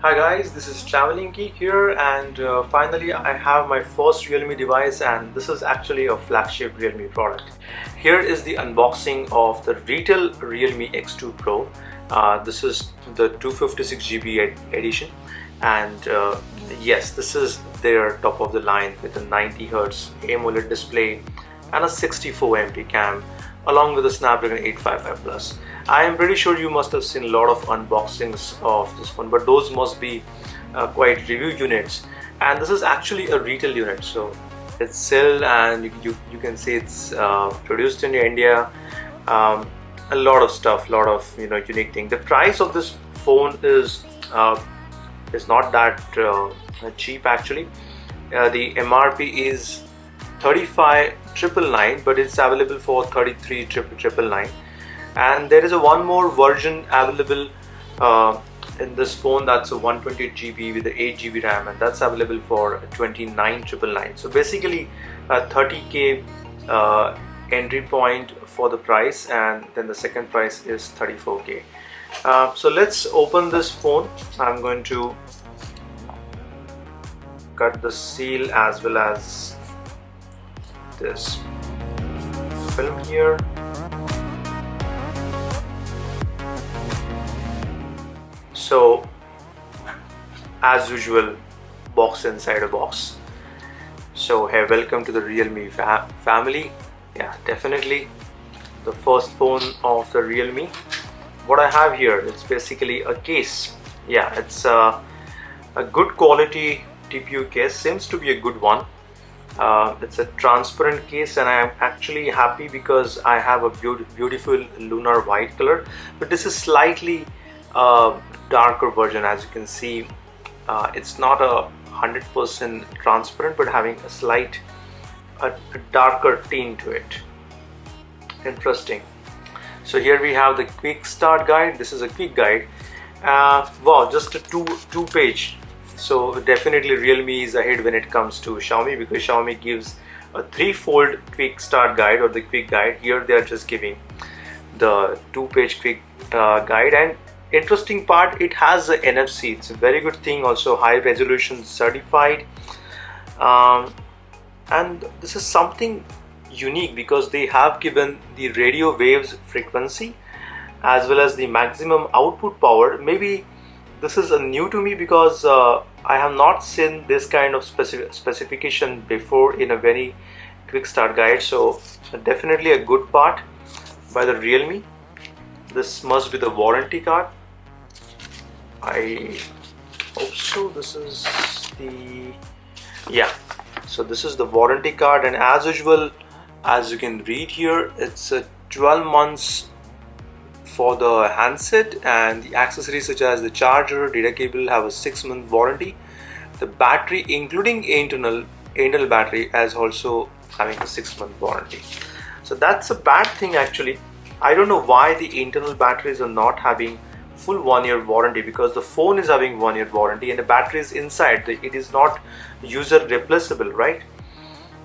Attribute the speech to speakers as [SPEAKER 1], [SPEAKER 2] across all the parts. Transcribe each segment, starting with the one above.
[SPEAKER 1] Hi guys, this is TravellinGeek here, and finally I have my first Realme device, and this is actually a flagship Realme product. Here is the unboxing of the retail Realme X2 Pro. This is the 256GB edition, and yes, this is their top of the line with a 90Hz AMOLED display and a 64MP cam along with a Snapdragon 855 Plus. I am pretty sure you must have seen a lot of unboxings of this one, but those must be quite review units, and this is actually a retail unit, so it's sold and you can see it's produced in India. A lot of stuff, lot of unique thing. The price of this phone is not that cheap actually. The MRP is 35,999, but it's available for 33,999. And there is one more version available in this phone, that's a 128GB with the 8GB RAM, and that's available for 29,999. So basically a 30K entry point for the price, and then the second price is 34K. So let's open this phone. I'm going to cut the seal as well as this film here. So as usual, box inside a box. So hey, welcome to the Realme family. Yeah, definitely the first phone of the Realme. What I have here, it's basically a case. Yeah, it's a good quality TPU case, seems to be a good one. It's a transparent case, and I am actually happy because I have a beautiful lunar white color, but this is slightly darker version. As you can see, it's not a 100% transparent, but having a slight darker tint to it. Interesting. So here we have the quick start guide. This is a quick guide. Wow, just a two page. So definitely Realme is ahead when it comes to Xiaomi, because Xiaomi gives a threefold quick start guide or the quick guide. Here they are just giving the two-page quick guide. And interesting part, it has the NFC. It's a very good thing. Also high resolution certified, and this is something unique because they have given the radio waves frequency as well as the maximum output power. Maybe this is new to me because I have not seen this kind of specification before in a very quick start guide. So definitely a good part by the Realme. This must be the warranty card. I hope so. This is the, yeah, so this is the warranty card, and as usual, as you can read here, it's a 12 months for the handset, and the accessories such as the charger, data cable have a 6-month warranty. The battery, including internal battery, as also having a 6-month warranty. So that's a bad thing actually. I don't know why the internal batteries are not having full 1-year warranty, because the phone is having 1-year warranty and the battery is inside. It is not user replaceable, right?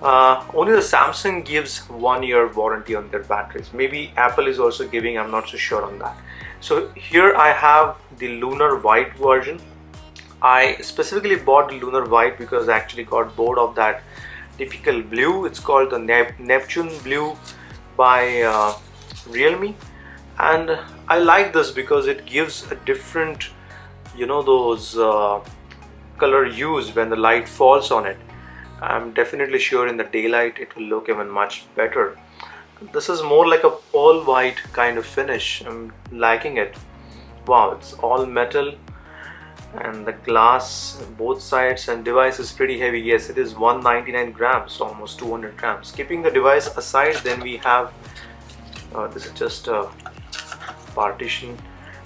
[SPEAKER 1] Only the Samsung gives 1-year warranty on their batteries. Maybe Apple is also giving, I'm not so sure on that. So here I have the lunar white version. I specifically bought the lunar white because I actually got bored of that typical blue. It's called the Neptune blue by Realme, and I like this because it gives a different, those color hues when the light falls on it. I'm definitely sure in the daylight it will look even much better. This is more like a pearl white kind of finish. I'm liking it. Wow, it's all metal, and the glass both sides, and device is pretty heavy. Yes, it is 199 grams, almost 200 grams. Keeping the device aside, then we have this is just a partition.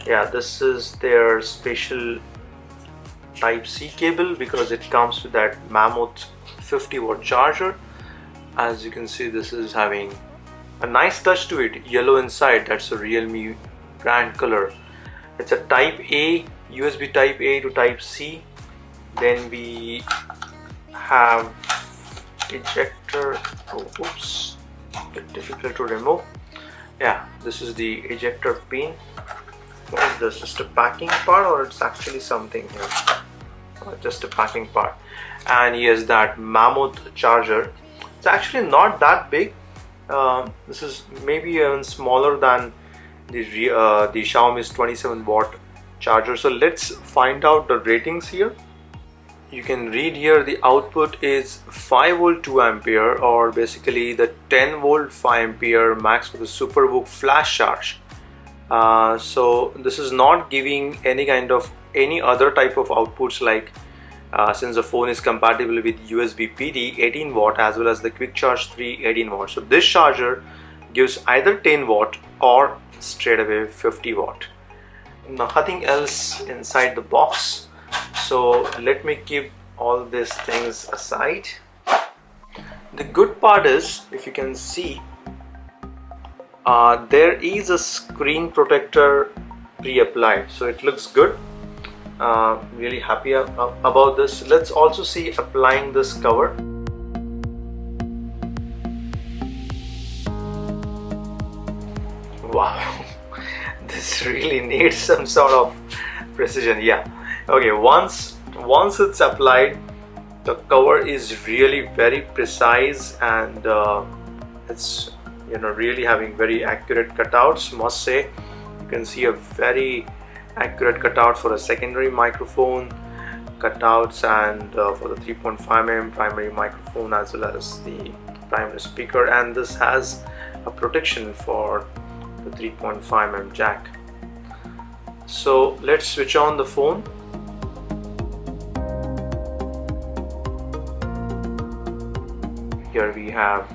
[SPEAKER 1] Yeah, this is their special Type-C cable because it comes with that mammoth 50-watt charger. As you can see, this is having a nice touch to it, yellow inside. That's a Realme brand color. It's a Type A, USB Type A to Type C. Then we have ejector. Oh, oops, a bit difficult to remove. Yeah, this is the ejector pin. What is this? Just a packing part, or it's actually something here? Just a packing part. And here's that mammoth charger. It's actually not that big. This is maybe even smaller than the Xiaomi's 27-watt charger. So let's find out the ratings here. You can read here the output is 5 volt 2 ampere, or basically the 10 volt 5 ampere max with a superbook flash charge. So this is not giving any other type of outputs, like since the phone is compatible with USB PD 18 watt as well as the quick charge 3 18 watt. So this charger gives either 10 watt or straight away 50 watt. Nothing else inside the box. So let me keep all these things aside. The good part is, if you can see, there is a screen protector pre-applied, so it looks good. Really happy about this. Let's also see applying this cover. Wow, this really needs some sort of precision. Yeah, okay, once it's applied, the cover is really very precise, and it's really having very accurate cutouts, must say. You can see a very accurate cutout for a secondary microphone cutouts, and for the 3.5mm primary microphone as well as the primary speaker, and this has a protection for the 3.5mm jack. So let's switch on the phone. Here we have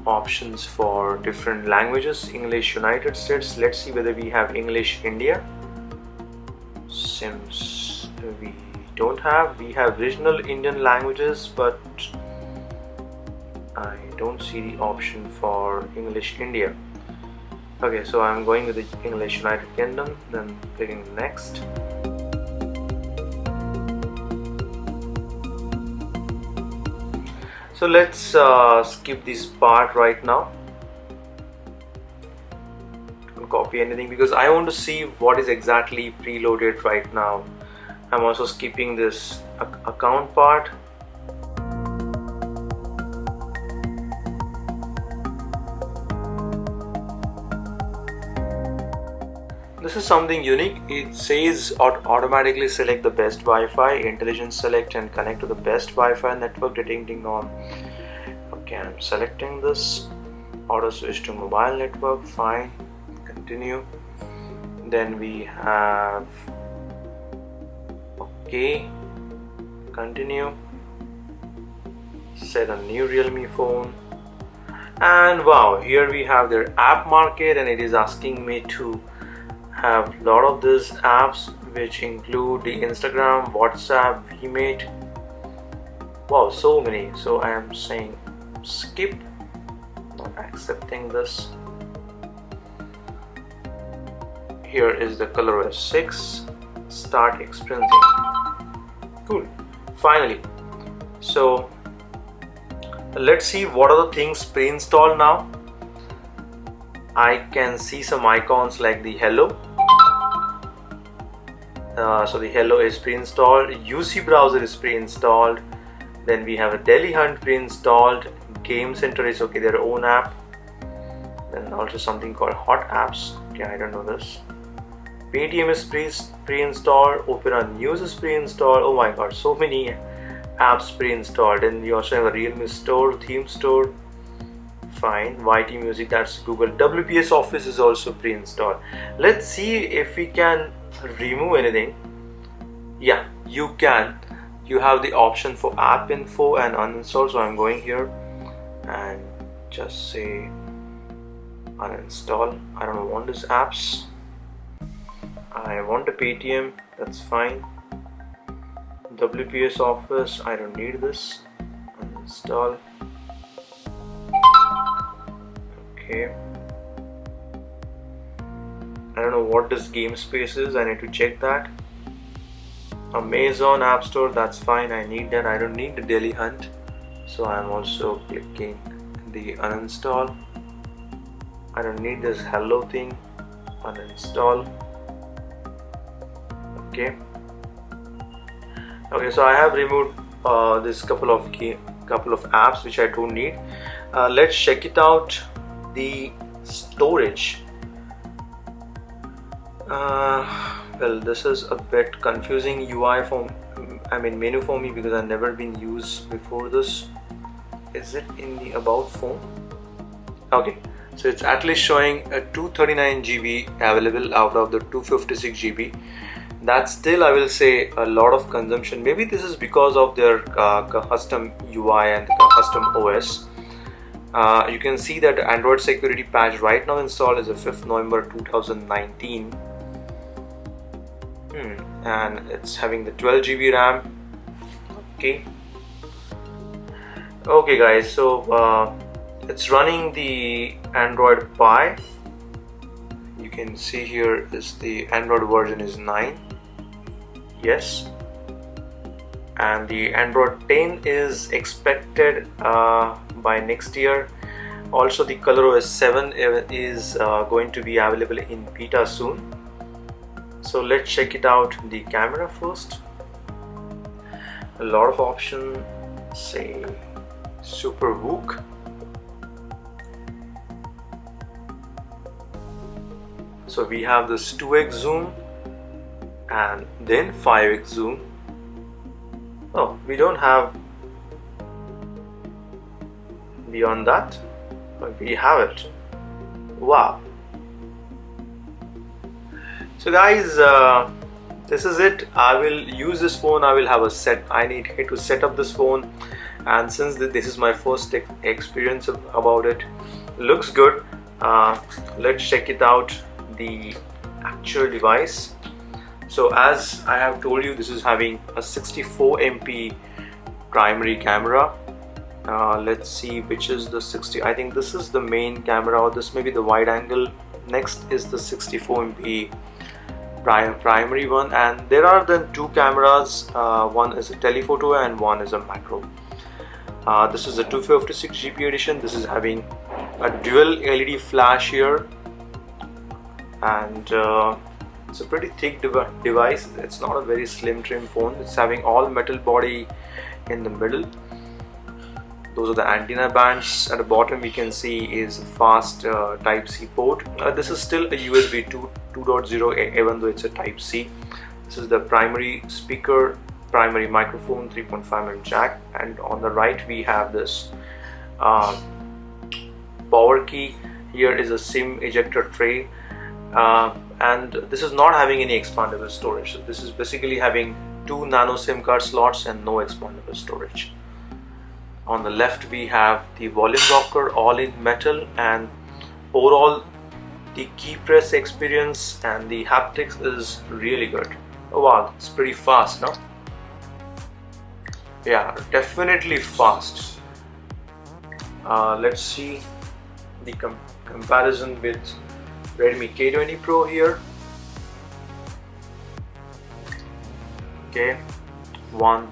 [SPEAKER 1] options for different languages. English United States. Let's see whether we have English India. Seems we don't have. We have regional Indian languages, but I don't see the option for English India. Okay, so I'm going with the English United Kingdom, then clicking next. So let's skip this part right now. Don't copy anything because I want to see what is exactly preloaded right now. I'm also skipping this account part. This is something unique. It says automatically select the best Wi-Fi, intelligent select and connect to the best Wi-Fi network depending on. Okay, I'm selecting this. Auto switch to mobile network, fine. Continue. Then we have okay, continue. Set a new Realme phone. And wow, here we have their app market, and it is asking me to have a lot of these apps, which include the Instagram, WhatsApp, VMate. Wow, so many. So I am saying skip, not accepting this. Here is the ColorOS 6. Start experiencing. Cool. Finally. So let's see what are the things pre-installed now. I can see some icons like the hello. So the hello is pre-installed. UC browser is pre-installed. Then we have a Delhi Hunt pre-installed. Game Center is okay, their own app. Then also something called Hot Apps. Okay, I don't know this. Paytm is pre-installed. Opera News is pre-installed. Oh my god, so many apps pre-installed. And you also have a Realme Store, Theme Store. Fine. YT Music, that's Google. WPS Office is also pre-installed. Let's see if we can remove anything. Yeah, you can. You have the option for app info and uninstall. So I'm going here and just say uninstall. I don't want these apps. I want the Paytm, that's fine. WPS Office, I don't need this. Uninstall. Okay. I don't know what this game space is. I need to check that. Amazon App Store, that's fine. I need that. I don't need the Delhi Hunt. So I'm also clicking the uninstall. I don't need this hello thing. Uninstall. Okay. Okay, so I have removed this couple of apps which I don't need. Let's check it out. The storage. Well, this is a bit confusing UI menu for me, because I've never been used before this. Is it in the about phone? Okay, so it's at least showing a 239 GB available out of the 256 GB. That's still, I will say, a lot of consumption. Maybe this is because of their custom UI and custom OS. You can see that Android security patch right now installed is a 5th November 2019. And it's having the 12 GB RAM. Okay guys, so it's running the Android Pie. You can see here is the Android version is 9. Yes. And the Android 10 is expected by next year. Also, the ColorOS 7 is going to be available in beta soon. So let's check it out. The camera first. A lot of options, say Super VOOC. So we have this 2x zoom and then 5x zoom. Oh, we don't have beyond that, but we have it. Wow. So guys, this is it. I will use this phone. I will have a set. I need to set up this phone, and since this is my first experience about it, looks good. Let's check it out, the actual device. So as I have told you, this is having a 64 MP primary camera. Let's see which is the 60. I think this is the main camera, or this may be the wide angle. Next is the 64 MP primary one, and there are then two cameras. One is a telephoto and one is a macro. This is a 256 GB edition. This is having a dual LED flash here, and it's a pretty thick device. It's not a very slim trim phone. It's having all metal body in the middle. Those are the antenna bands. At the bottom we can see is a fast Type-C port. This is still a USB 2.0 even though it's a Type-C. This is the primary speaker, primary microphone, 3.5mm jack, and on the right we have this power key. Here is a SIM ejector tray, and this is not having any expandable storage. So this is basically having 2 nano SIM card slots and no expandable storage. On the left we have the volume rocker, all in metal, and overall the key press experience and the haptics is really good. Oh wow, it's pretty fast, no? Yeah, definitely fast. Let's see the comparison with Redmi K20 Pro here. Okay, one.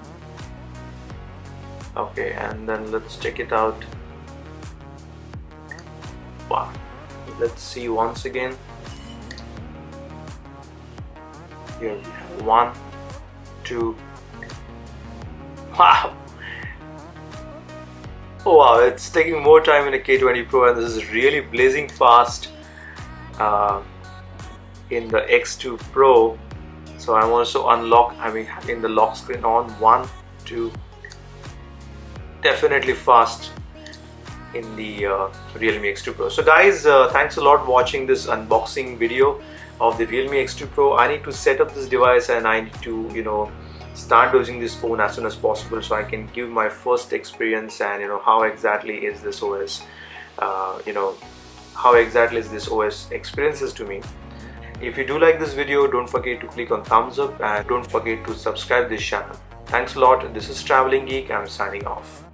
[SPEAKER 1] Okay, and then let's check it out. Wow, let's see once again. Here we have 1, 2. Wow. Oh wow, it's taking more time in a K20 Pro, and this is really blazing fast in the X2 Pro. So I'm also having the lock screen on. 1, 2. Definitely fast in the Realme X2 Pro. So guys, thanks a lot for watching this unboxing video of the Realme X2 Pro. I need to set up this device, and I need to start using this phone as soon as possible, so I can give my first experience and how exactly is this OS, how exactly is this OS experiences to me. If you do like this video, don't forget to click on thumbs up, and don't forget to subscribe this channel. Thanks a lot. This is TravellinGeek. I'm signing off.